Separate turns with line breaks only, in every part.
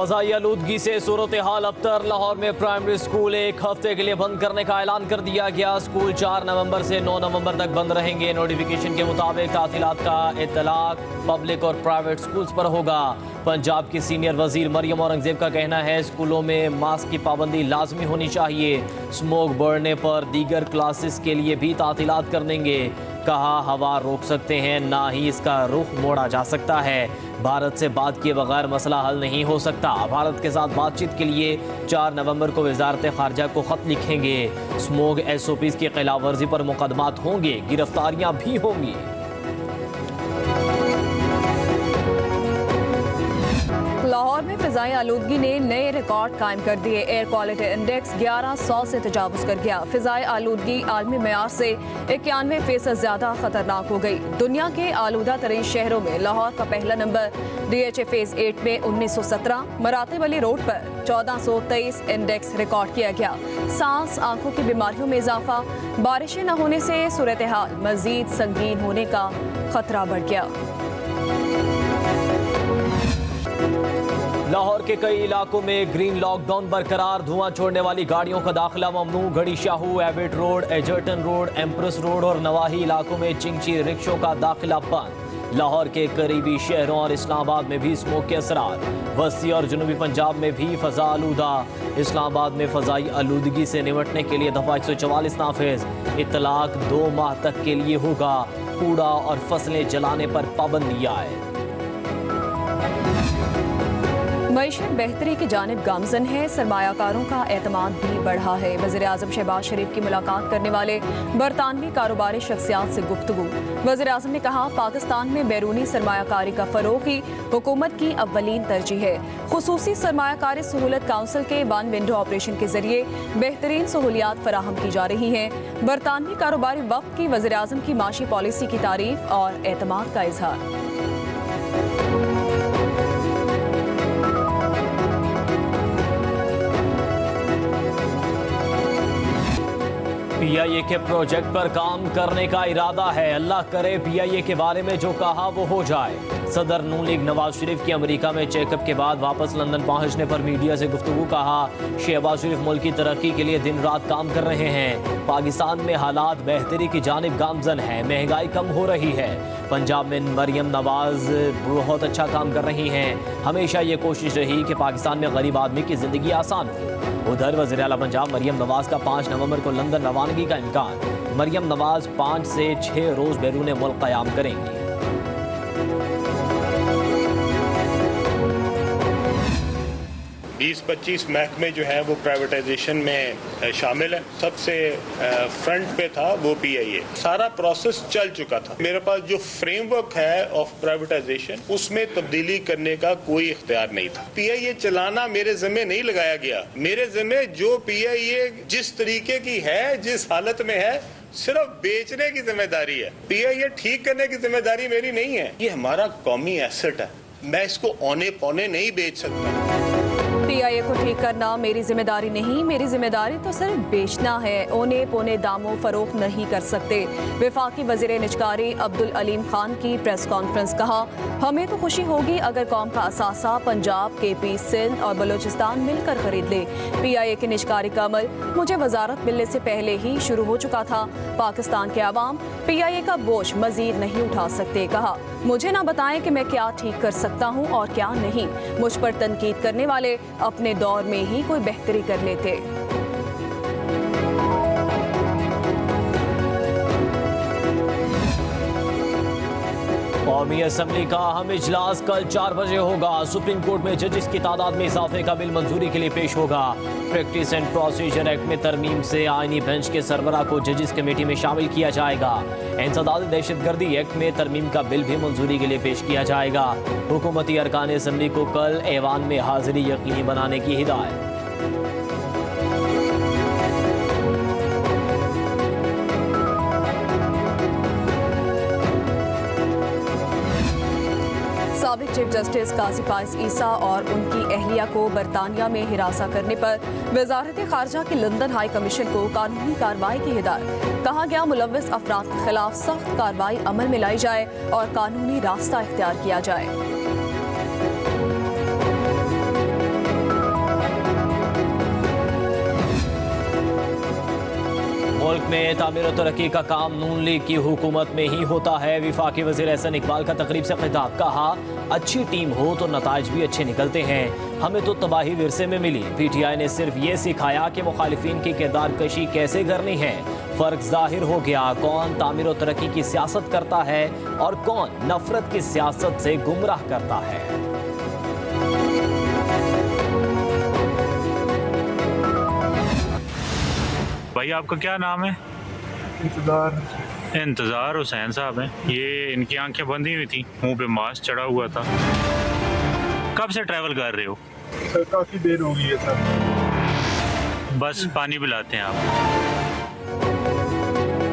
फजाई आलूदगी से सूरत हाल अबतर। लाहौर में प्राइमरी स्कूल एक हफ्ते के लिए बंद करने का ऐलान कर दिया गया। स्कूल 4 नवंबर से 9 नवंबर तक बंद रहेंगे। नोटिफिकेशन के मुताबिक तातीलात का इत्तलाक पब्लिक और प्राइवेट स्कूल्स पर होगा। पंजाब की सीनियर वजीर मरियम औरंगजेब का कहना है स्कूलों में मास्क की पाबंदी लाजमी होनी चाहिए। स्मोक बढ़ने पर दीगर क्लासेस के लिए भी तातीलात कर देंगे। कहा हवा रोक सकते हैं, ना ही इसका रुख मोड़ा जा सकता है। भारत से बात किए बगैर मसला हल नहीं हो सकता। भारत के साथ बातचीत के लिए 4 नवंबर को वजारत खारजा को खत लिखेंगे। स्मोक SOPs की खिलाफ वर्जी पर मुकदमात होंगे, गिरफ्तारियां भी होंगी।
लाहौर में फिजाई आलूदगी ने नए रिकॉर्ड कायम कर दिए। एयर क्वालिटी इंडेक्स 1100 से तजावुज कर गया। फिजाई आलूदगी आलमी मेयार से 91% ज्यादा खतरनाक हो गई। दुनिया के आलूदा तरीन शहरों में लाहौर का पहला नंबर। DHA फेज 8 में 1917, मरातिब अली रोड पर 1423 इंडेक्स रिकॉर्ड किया गया। सांस आंखों की बीमारियों में इजाफा, बारिशें न होने से सूरत हाल मजीद संगीन होने का खतरा बढ़ गया।
लाहौर के कई इलाकों में ग्रीन लॉकडाउन बरकरार। धुआं छोड़ने वाली गाड़ियों का दाखिला ममनू। Garhi Shahu, Abbott road, Egerton road, Empress road और नवाही इलाकों में चिंची रिक्शों का दाखिला बंद। लाहौर के करीबी शहरों और इस्लामाबाद में भी स्मोक के असरात। वस्ती और जनूबी पंजाब में भी फजा आलूदा। इस्लामाबाद में फजाई आलूदगी से निपटने के लिए दफा 144 नाफिज। इतलाक 2 माह तक के लिए होगा। कूड़ा और फसलें जलाने पर पाबंदियां आए।
मईशत बेहतरी की जानिब गामजन है। सरमायाकारों का एतमाद भी बढ़ा है। वज़ीर आज़म शहबाज शरीफ की मुलाकात करने वाले बरतानवी कारोबारी शख्सियात से गुफ्तगू। वज़ीर आज़म ने कहा पाकिस्तान में बैरूनी सरमायाकारी का फ़रोग़ ही हुकूमत की अव्वलीन तरजीह है। खुसूसी सरमायाकारी सहूलत काउंसिल के 1 विंडो ऑपरेशन के जरिए बेहतरीन सहूलियात फराहम की जा रही हैं। बरतानवी कारोबारी वफ़द की वज़ीर आज़म की माशी पॉलिसी की तारीफ और एतमाद का इजहार।
PIA के प्रोजेक्ट पर काम करने का इरादा है। अल्लाह करे PIA के बारे में जो कहा वो हो जाए। सदर नून लीग नवाज शरीफ की अमेरिका में चेकअप के बाद वापस लंदन पहुंचने पर मीडिया से गुफ्तगू। कहा शहबाज शरीफ मुल्क की तरक्की के लिए दिन रात काम कर रहे हैं। पाकिस्तान में हालात बेहतरी की जानिब गामजन है। महंगाई कम हो रही है। पंजाब में मरियम नवाज बहुत अच्छा काम कर रही हैं। हमेशा ये कोशिश रही कि पाकिस्तान में गरीब आदमी की जिंदगी आसान हो। उधर वज़ीर आला पंजाब मरियम नवाज का 5 नवंबर को लंदन रवानगी का इम्कान। मरियम नवाज 5 से 6 रोज बैरून मुल्क क़याम करेंगी।
20-25 महकमे जो है वो प्राइवेटाइजेशन में शामिल है। सबसे फ्रंट पे था वो PIA। सारा प्रोसेस चल चुका था। मेरे पास जो फ्रेमवर्क है ऑफ प्राइवेटाइजेशन उसमें तब्दीली करने का कोई इख्तियार नहीं था। PIA चलाना मेरे ज़िम्मे नहीं लगाया गया। मेरे ज़िम्मे जो PIA जिस तरीके की है, जिस हालत में है, सिर्फ बेचने की जिम्मेदारी है। PIA ठीक करने की जिम्मेदारी मेरी नहीं है। ये हमारा कौमी एसेट है। मैं इसको औने पौने नहीं बेच सकता।
PIA को ठीक करना मेरी जिम्मेदारी नहीं, मेरी जिम्मेदारी तो सिर्फ बेचना है। ओने पोने दामों फरोख्त नहीं कर सकते। वफाकी वजीर निजकारी अब्दुल अलीम खान की प्रेस कॉन्फ्रेंस। कहा हमें तो खुशी होगी अगर कौम का असासा पंजाब, KP, सिंध और बलूचिस्तान मिलकर खरीद ले। PIA के निजकारी का अमल मुझे वजारत मिलने से पहले ही शुरू हो चुका था। पाकिस्तान के अवाम PIA का बोझ मजीद नहीं उठा सकते। कहा मुझे ना बताएं कि मैं क्या ठीक कर सकता हूँ और क्या नहीं। मुझ पर तनकीद करने वाले अपने दौर में ही कोई बेहतरी कर लेते।
कौमी असम्बली का अहम इजलास कल 4 बजे होगा। सुप्रीम कोर्ट में जजेस की तादाद में इजाफे का बिल मंजूरी के लिए पेश होगा। प्रैक्टिस एंड प्रोसीजर एक्ट में तरमीम से आईनी बेंच के सरबराह को जजेस कमेटी में शामिल किया जाएगा। इंसदाद दहशतगर्दी एक्ट में तरमीम का बिल भी मंजूरी के लिए पेश किया जाएगा। हुकूमती अरकान असम्बली को कल ऐवान में हाजिरी यकीनी बनाने की हिदायत।
साबिक चीफ जस्टिस काजी फाइज ईसा और उनकी अहलिया को बरतानिया में हिरासा करने पर वजारत खारजा की लंदन हाई कमीशन को कानूनी कार्रवाई की हिदायत। कहा गया मुलव्वस अफराद के खिलाफ सख्त कार्रवाई अमल में लाई जाए और कानूनी रास्ता इख्तियार किया जाए।
हैं तामीर और तरक्की का काम नून लीग की हुकूमत में ही होता है। वफाकी वज़ीर एहसन इकबाल का तकरीब से खिताब, कहा अच्छी टीम हो तो नताइज भी अच्छे निकलते हैं, हमें तो तबाही विरसे में मिली। PTI ने सिर्फ ये सिखाया कि मुखालिफिन की किरदार कशी कैसे करनी है। फर्क जाहिर हो गया कौन तामीर और तरक्की की सियासत करता है और कौन नफरत की सियासत से गुमराह करता है।
भाई आपका क्या नाम है? इंतज़ार हुसैन साहब हैं। ये इनकी आंखें बंदी हुई थी, मुंह पे मास्क चढ़ा हुआ था। कब से ट्रैवल कर रहे हो?
सर काफ़ी देर हो गई है सर।
बस पानी पिलाते हैं आप।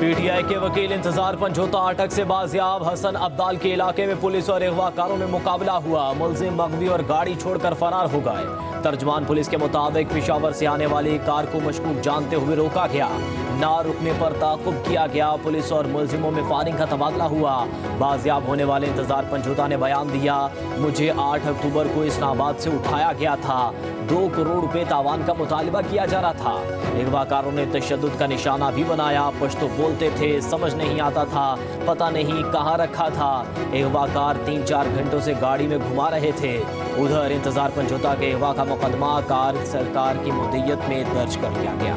PTI के वकील इंतजार पंजोता अटक से बाजियाब। हसन अब्दाल के इलाके में पुलिस और अगवाकारों में मुकाबला हुआ, मुलजिम मगवी और गाड़ी छोड़कर फरार हो गए। तर्जमान पुलिस के मुताबिक पेशावर से आने वाली कार को मशकूक जानते हुए रोका गया, ना रुकने पर ताक़ुब किया गया। पुलिस और मुलजिमों में फायरिंग का तबादला हुआ। बाजियाब होने वाले इंतजार पंजोता ने बयान दिया, मुझे 8 अक्टूबर को इस्लामाबाद से उठाया गया था, 2 करोड़ रुपए तावान का मुतालिबा किया जा रहा था। अगवाकारों ने तशद्दुद का निशाना भी बनाया, पश्तो बोलते थे, समझ नहीं आता था, पता नहीं कहाँ रखा था। अगवाकार 3-4 घंटों से गाड़ी में घुमा रहे थे। उधर इंतजार पंजोता के अगवा का मुकदमा कार सरकार की मुद्दत में दर्ज कर लिया गया।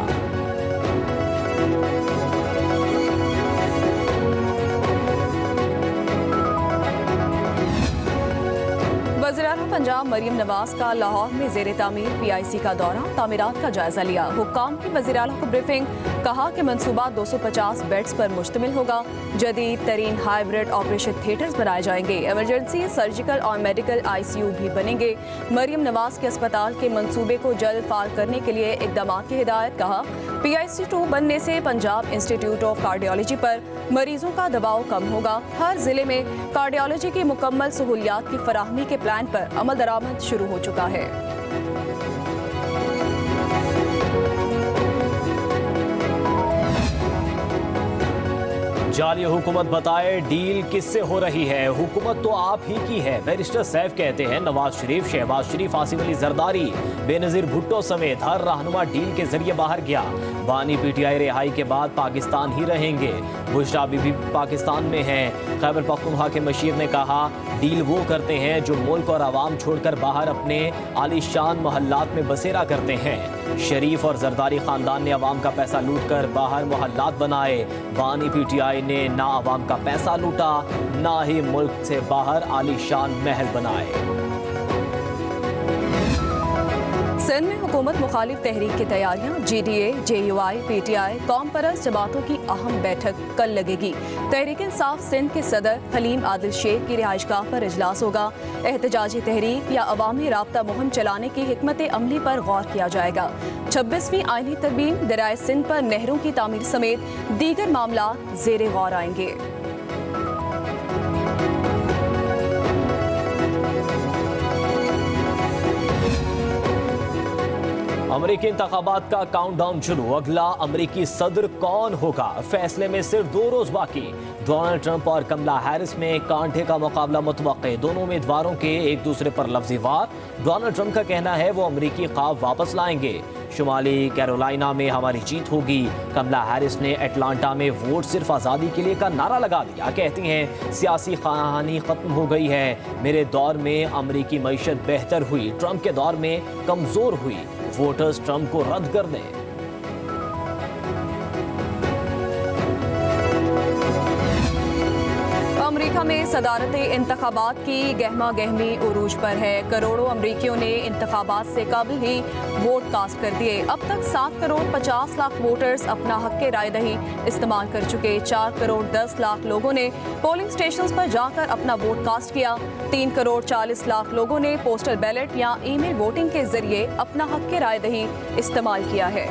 वज़ीर-ए-आज़म पंजाब मरियम नवाज का लाहौर में ज़ेरे तामीर PIC का दौरा, तामीरात का जायजा लिया। हुक्काम की वज़ीर-ए-आला को ब्रीफिंग, कहा कि मंसूबा 250 बेड्स पर मुश्तमिल होगा। जदीद तरीन हाइब्रिड ऑपरेशन थिएटर्स बनाए जाएंगे। इमरजेंसी, सर्जिकल और मेडिकल ICU भी बनेंगे। मरियम नवाज के अस्पताल के मंसूबे को जल्द फाल करने के लिए इक़दामात की हिदायत। कहा PIC 2 बनने से पंजाब इंस्टीट्यूट ऑफ कार्डियोलॉजी पर मरीजों का दबाव कम होगा। हर जिले में कार्डियोलॉजी की मुकम्मल सहूलियात की फराहमी के प्लान पर अमल दरामद शुरू हो चुका है।
जाली हुकूमत बताए डील किससे हो रही है, हुकूमत तो आप ही की है। बैरिस्टर सैफ कहते हैं नवाज शरीफ, शहबाज शरीफ, आसिफ अली जरदारी, बेनजीर भुट्टो समेत हर रहनुमा डील के जरिए बाहर गया। बानी PTI रिहाई के बाद पाकिस्तान ही रहेंगे। बुशरा बीबी पाकिस्तान में हैं। खैबर पख्तूनख्वा के मशीर ने कहा डील वो करते हैं जो मुल्क और आवाम छोड़कर बाहर अपने आलीशान मोहल्लात में बसेरा करते हैं। शरीफ और जरदारी खानदान ने अवाम का पैसा लूट कर बाहर मोहल्लात बनाए। बानी PTI ने ना अवाम का पैसा लूटा, ना ही मुल्क से बाहर आलीशान महल बनाए।
सिंध में हुकूमत मुखालिफ तहरीक की तैयारियां, GDA, JUI, PTI, कौम परस्त जमातों की अहम बैठक कल लगेगी। तहरीक इंसाफ सिंध के सदर हलीम आदिल शेख की रिहाइशगाह पर इजलास होगा। एहतजाजी तहरीक या अवामी राब्ता मुहिम चलाने की हिकमत अमली पर गौर किया जाएगा। 26वीं आईनी तरमीम, दरियाए सिंध पर नहरों की तामीर समेत दीगर मामला ज़ेरे गौर आएंगे।
अमरीकी इंतखाबात का काउंटडाउन शुरू, अगला अमरीकी सदर कौन होगा, फैसले में सिर्फ 2 रोज बाकी। डोनाल्ड ट्रंप और कमला हैरिस में कांटे का मुकाबला मुतवक्के, दोनों उम्मीदवारों के एक दूसरे पर लफ्ज़ी वार। डोनाल्ड ट्रंप का कहना है वो अमरीकी ख्वाब वापस लाएंगे, शुमाली कैरोलिना में हमारी जीत होगी। कमला हैरिस ने अटलांटा में वोट सिर्फ आज़ादी के लिए का नारा लगा दिया। कहती हैं सियासी कहानी ख़त्म हो गई है, मेरे दौर में अमरीकी मईशत बेहतर हुई, ट्रंप के दौर में कमज़ोर हुई, वोटर्स ट्रंप को रद्द कर दें।
अमेरिका में सदारती इंतखाबात की गहमा गहमी उरूज पर है। करोड़ों अमरीकियों ने इंतखाबात से कबल ही वोट कास्ट कर दिए। अब तक 7 करोड़ 50 लाख वोटर्स अपना हक राय दही इस्तेमाल कर चुके। 4 करोड़ 10 लाख लोगों ने पोलिंग स्टेशंस पर जाकर अपना वोट कास्ट किया। 3 करोड़ 40 लाख लोगों ने पोस्टल बैलेट या ईमेल वोटिंग के जरिए अपना हक राय दही इस्तेमाल किया है।